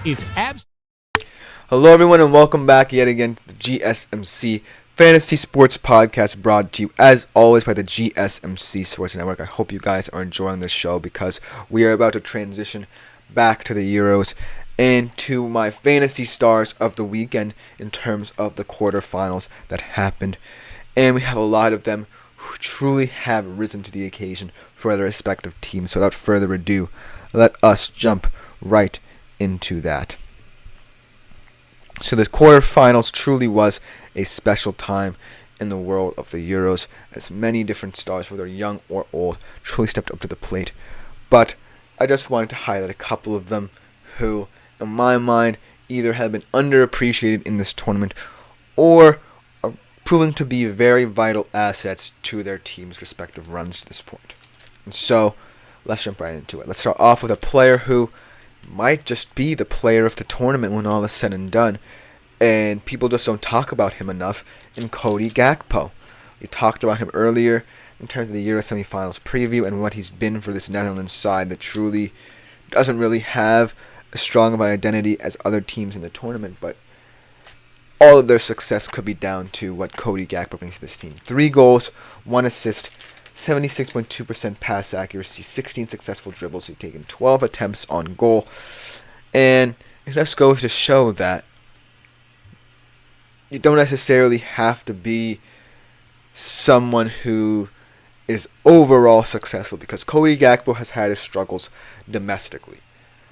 is abs. Hello, everyone, and welcome back yet again to the GSMC Fantasy Sports Podcast, brought to you, as always, by the GSMC Sports Network. I hope you guys are enjoying this show because we are about to transition back to the Euros and to my fantasy stars of the weekend in terms of the quarterfinals that happened. And we have a lot of them who truly have risen to the occasion for their respective teams. So without further ado, let us jump right into that. So the quarterfinals truly was a special time in the world of the Euros, as many different stars, whether young or old, truly stepped up to the plate. But I just wanted to highlight a couple of them who, in my mind, either have been underappreciated in this tournament or are proving to be very vital assets to their team's respective runs to this point. And so, let's jump right into it. Let's start off with a player who might just be the player of the tournament when all is said and done, and people just don't talk about him enough, in Cody Gakpo. We talked about him earlier in terms of the Euro semifinals preview and what he's been for this Netherlands side that truly doesn't really have as strong of an identity as other teams in the tournament, but all of their success could be down to what Cody Gakpo brings to this team. 3 goals, 1 assist, 76.2% pass accuracy, 16 successful dribbles. He's taken 12 attempts on goal. And it just goes to show that you don't necessarily have to be someone who is overall successful, because Cody Gakpo has had his struggles domestically.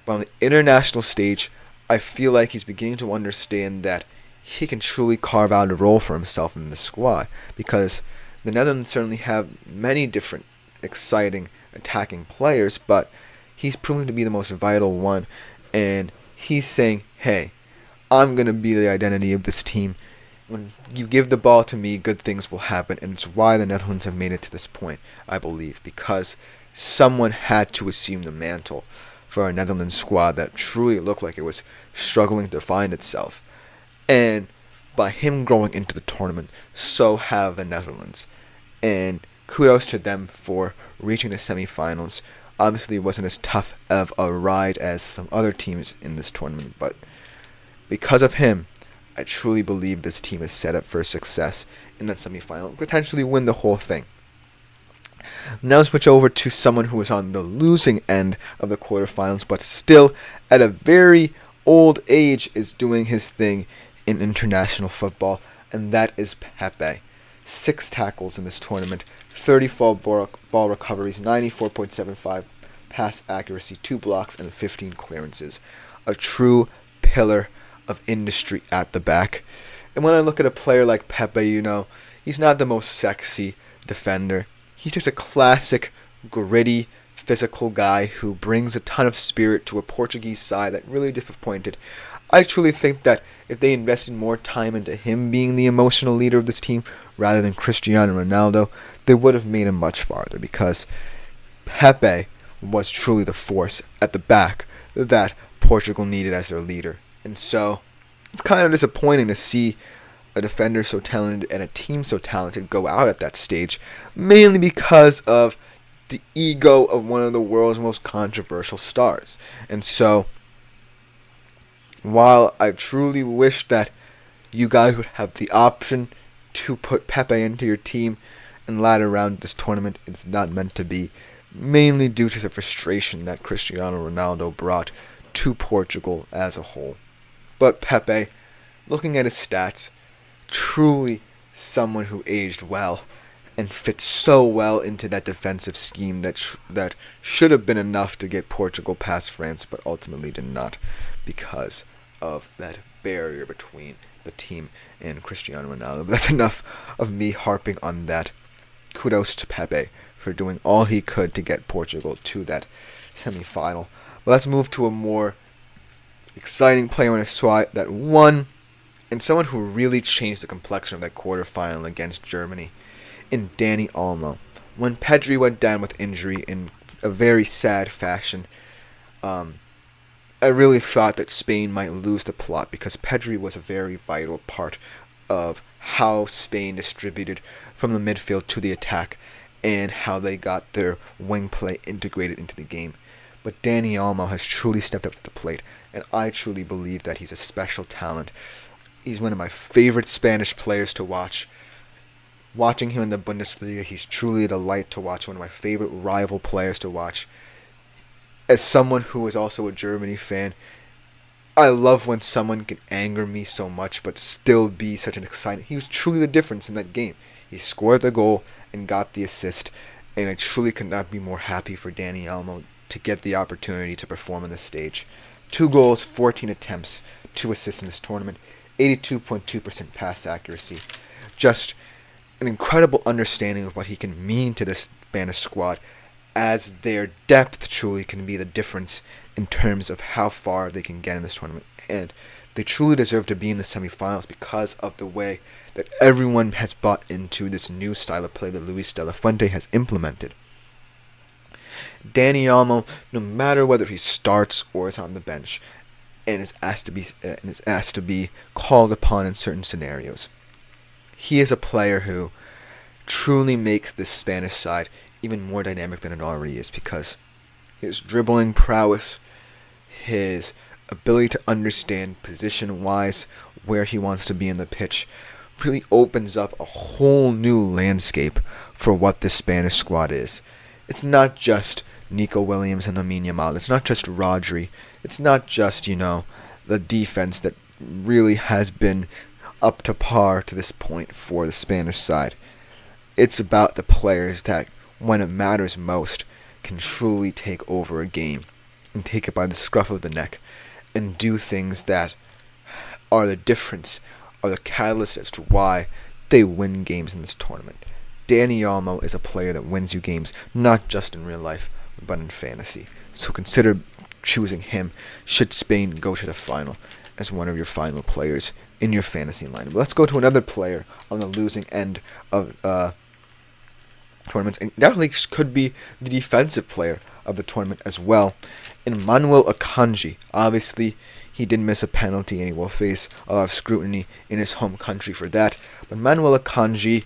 But on the international stage, I feel like he's beginning to understand that he can truly carve out a role for himself in the squad, because the Netherlands certainly have many different exciting attacking players, but he's proving to be the most vital one, and he's saying, hey, I'm going to be the identity of this team. When you give the ball to me, good things will happen, and it's why the Netherlands have made it to this point, I believe, because someone had to assume the mantle for a Netherlands squad that truly looked like it was struggling to find itself. And by him growing into the tournament, so have the Netherlands. And kudos to them for reaching the semifinals. Obviously, it wasn't as tough of a ride as some other teams in this tournament, but because of him, I truly believe this team is set up for success in that semifinal, potentially win the whole thing. Now switch over to someone who was on the losing end of the quarterfinals, but still at a very old age is doing his thing in international football, and that is Pepe. 6 tackles in this tournament, 34 ball recoveries, 94.75 pass accuracy, 2 blocks, and 15 clearances. A true pillar of industry at the back. And when I look at a player like Pepe, he's not the most sexy defender. He's just a classic, gritty, physical guy who brings a ton of spirit to a Portuguese side that really disappointed. I truly think that if they invested more time into him being the emotional leader of this team rather than Cristiano Ronaldo, they would have made him much farther, because Pepe was truly the force at the back that Portugal needed as their leader. And so it's kind of disappointing to see a defender so talented and a team so talented go out at that stage, mainly because of the ego of one of the world's most controversial stars. And so, while I truly wish that you guys would have the option to put Pepe into your team and ladder around this tournament, it's not meant to be, mainly due to the frustration that Cristiano Ronaldo brought to Portugal as a whole. But Pepe, looking at his stats, truly someone who aged well and fits so well into that defensive scheme that should have been enough to get Portugal past France, but ultimately did not, because of that barrier between the team and Cristiano Ronaldo. But that's enough of me harping on that. Kudos to Pepe for doing all he could to get Portugal to that semi-final. But let's move to a more exciting player in a squad that won, and someone who really changed the complexion of that quarterfinal against Germany, in Dani Olmo. When Pedri went down with injury in a very sad fashion, I really thought that Spain might lose the plot, because Pedri was a very vital part of how Spain distributed from the midfield to the attack and how they got their wing play integrated into the game. but Dani Olmo has truly stepped up to the plate, and I truly believe that he's a special talent. He's one of my favorite Spanish players to watch. Watching him in the Bundesliga, he's truly a delight to watch, one of my favorite rival players to watch. As someone who is also a Germany fan, I love when someone can anger me so much but still be such an exciting. He was truly the difference in that game. He scored the goal and got the assist, and I truly could not be more happy for Dani Olmo to get the opportunity to perform on this stage. 2 goals, 14 attempts, 2 assists in this tournament, 82.2% pass accuracy. Just an incredible understanding of what he can mean to this Spanish squad, as their depth truly can be the difference in terms of how far they can get in this tournament. And they truly deserve to be in the semifinals because of the way that everyone has bought into this new style of play that Luis de la Fuente has implemented. Dani Olmo, no matter whether he starts or is on the bench, and is asked to be called upon in certain scenarios, he is a player who truly makes this Spanish side even more dynamic than it already is, because his dribbling prowess, his ability to understand position-wise where he wants to be in the pitch, really opens up a whole new landscape for what this Spanish squad is. It's not just Nico Williams and Lamine Yamal. It's not just Rodri. It's not just, the defense that really has been up to par to this point for the Spanish side. It's about the players that, when it matters most, can truly take over a game and take it by the scruff of the neck and do things that are the difference, are the catalyst as to why they win games in this tournament. Dani Olmo is a player that wins you games, not just in real life, but in fantasy. So consider choosing him should Spain go to the final as one of your final players in your fantasy lineup. Let's go to another player on the losing end of tournaments, and definitely could be the defensive player of the tournament as well. In Manuel Akanji, obviously he did miss a penalty and he will face a lot of scrutiny in his home country for that. But Manuel Akanji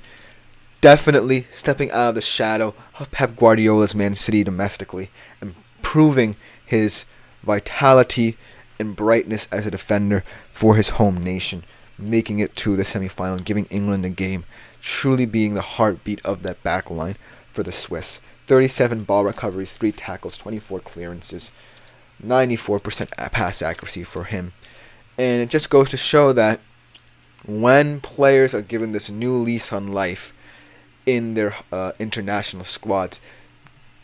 definitely stepping out of the shadow of Pep Guardiola's Man City domestically and proving his vitality and brightness as a defender for his home nation, making it to the semifinal, giving England a game, truly being the heartbeat of that back line for the Swiss. 37 ball recoveries, 3 tackles, 24 clearances, 94% pass accuracy for him. And it just goes to show that when players are given this new lease on life in their international squads,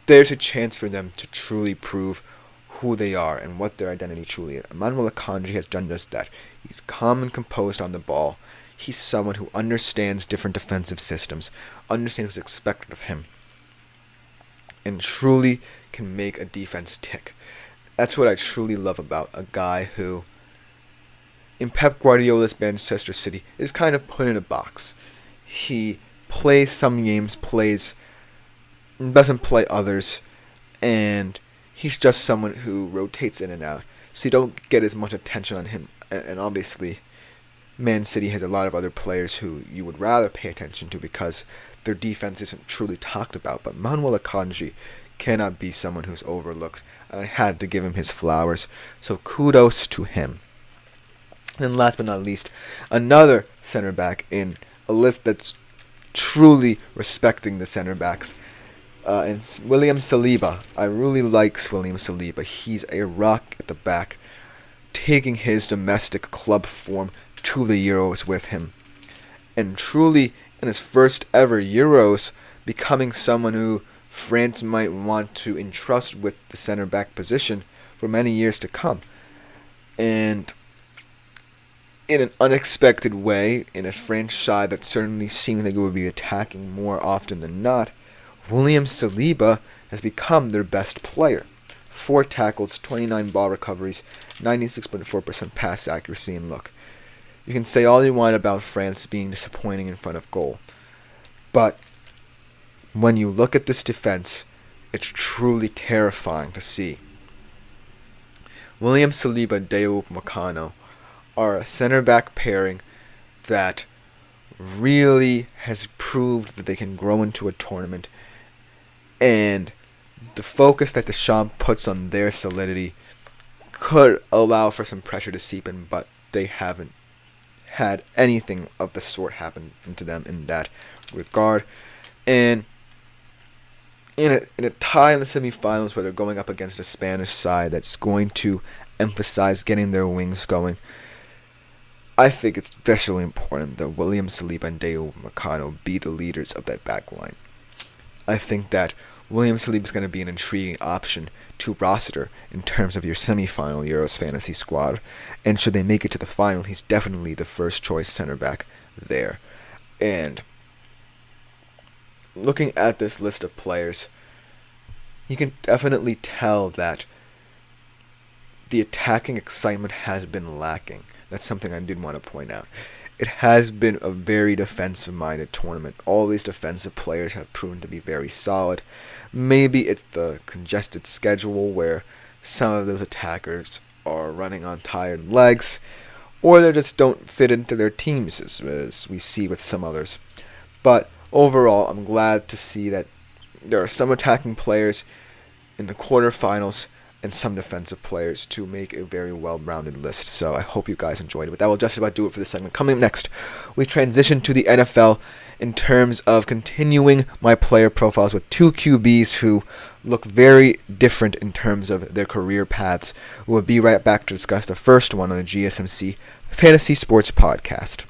there's a chance for them to truly prove who they are and what their identity truly is. Manuel Akanji has done just that. He's calm and composed on the ball. He's someone who understands different defensive systems, understands what's expected of him, and truly can make a defense tick. That's what I truly love about a guy who, in Pep Guardiola's Manchester City, is kind of put in a box. He plays some games, doesn't play others, and he's just someone who rotates in and out, so you don't get as much attention on him. And obviously, Man City has a lot of other players who you would rather pay attention to because their defense isn't truly talked about. But Manuel Akanji cannot be someone who's overlooked, and I had to give him his flowers, so kudos to him. And last but not least, another center back in a list that's truly respecting the center backs. And William Saliba. I really like William Saliba. He's a rock at the back, taking his domestic club form to the Euros with him. And truly, in his first ever Euros, becoming someone who France might want to entrust with the center back position for many years to come. And in an unexpected way, in a French side that certainly seemed like it would be attacking more often than not, William Saliba has become their best player. 4 tackles, 29 ball recoveries, 96.4% pass accuracy, and look. You can say all you want about France being disappointing in front of goal, but when you look at this defense, it's truly terrifying to see. William Saliba, Dayot Upamecano are a center-back pairing that really has proved that they can grow into a tournament, and the focus that Deschamps puts on their solidity could allow for some pressure to seep in, but they haven't had anything of the sort happen to them in that regard. And in a tie in the semifinals where they're going up against a Spanish side that's going to emphasize getting their wings going, I think it's especially important that William Saliba and Deo Mercado be the leaders of that back line. I think that William Saliba is going to be an intriguing option to roster in terms of your semifinal Euros fantasy squad, and should they make it to the final, he's definitely the first choice center back there. And looking at this list of players, you can definitely tell that the attacking excitement has been lacking. That's something I did want to point out. It has been a very defensive-minded tournament. All these defensive players have proven to be very solid. Maybe it's the congested schedule where some of those attackers are running on tired legs, or they just don't fit into their teams, as we see with some others. But overall, I'm glad to see that there are some attacking players in the quarterfinals and some defensive players to make a very well-rounded list. So I hope you guys enjoyed it. But that will just about do it for this segment. Coming up next, we transition to the NFL in terms of continuing my player profiles with two QBs who look very different in terms of their career paths. We'll be right back to discuss the first one on the GSMC Fantasy Sports Podcast.